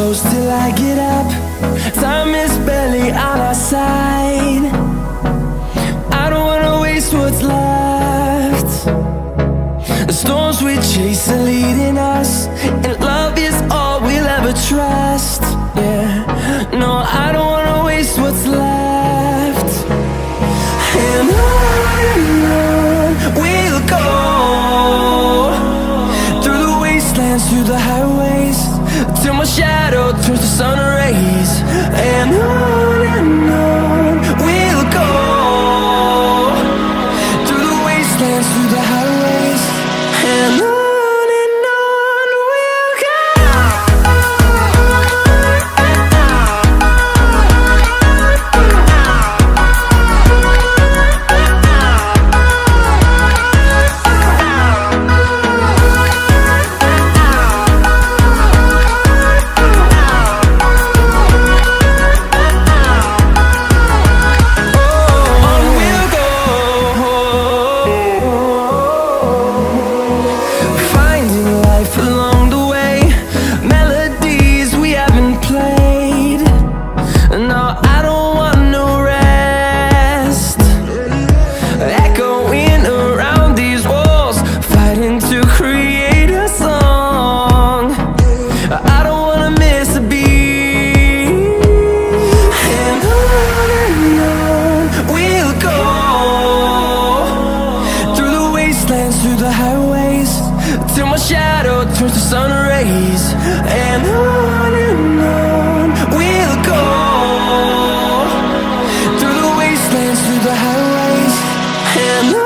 close till I get up. Time is barely on our side. I don't wanna waste what's left. The storms we chase are leading us, and love is all we'll ever trust. Yeah, no, I don't wanna waste what's left. And on we'll go, through the wastelands, through the highways, till my shadow turns to sun rays. And on we'll go, through the wastelands, through the highways, and on. Through the highways, till my shadow turns to sun rays. And on we'll go, through the wastelands, through the highways, and on.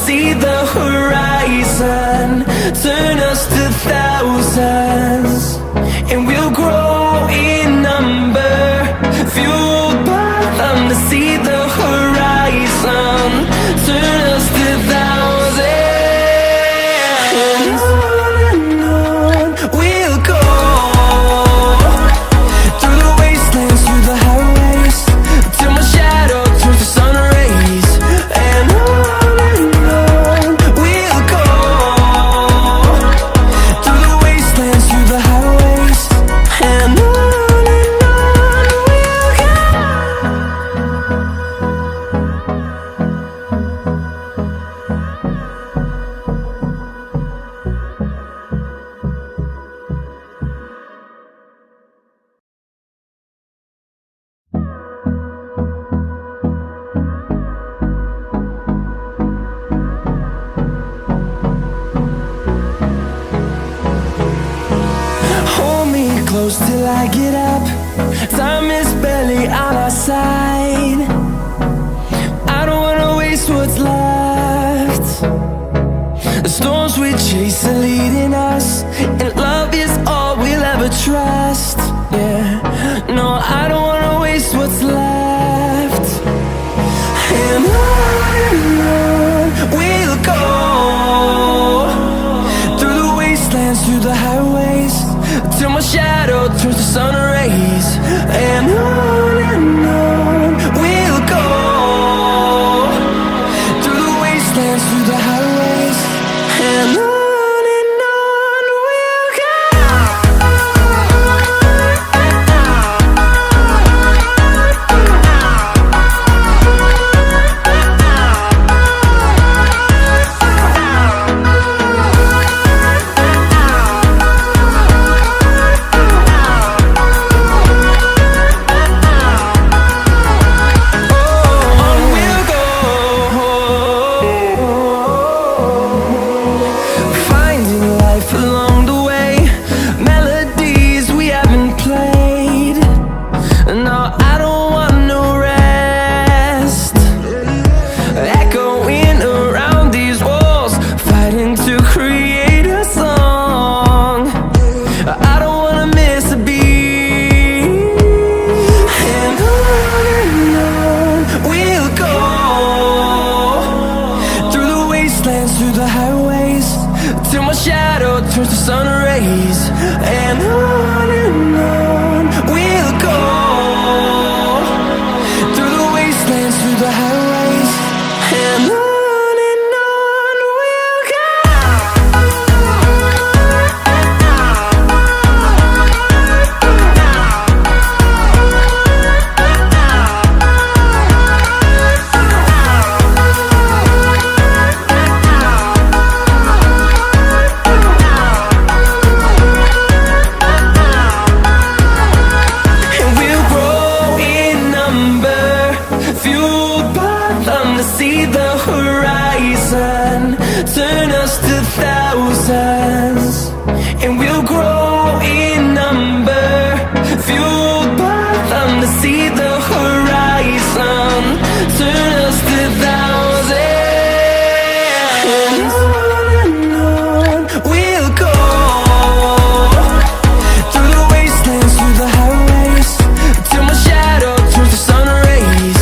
See the horizon turn us to thousands, and we'll grow in number, fueled by them. To see the horizon turn us to thousands, and on we'll go, through the wastelands, through the highways, till my shadow turns to sun rays. And close till I get up. Time is barely on our side. I don't wanna waste what's left. The storms we chase are leading us, and love is all we'll ever trust. Yeah, no, I don't wanna waste what's left. And on we'll go, through the wastelands, through the highways, till my shadow turns to sun rays. And on fueled by them to see the horizon, turn us to thousands, and we'll grow in number. Fueled by them to see the horizon, turn us to thousands, and on we'll go, through the wastelands, through the highways, till my shadow turns to sun rays.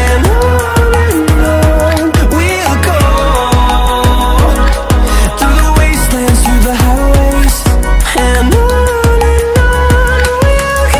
And on we'll go, through the wastelands, through the highways, and on we'll go.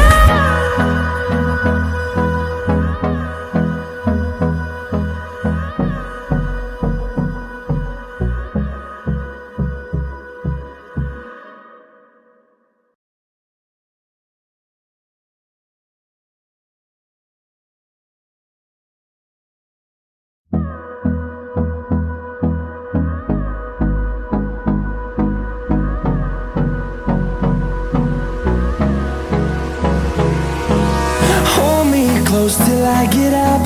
Hold me close till I get up.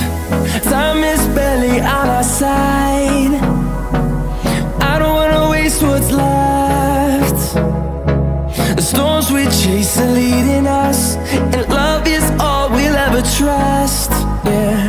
Time is barely on our side. I don't wanna waste what's left. The storms we chase are leading us, and love is all we'll ever trust. Yeah.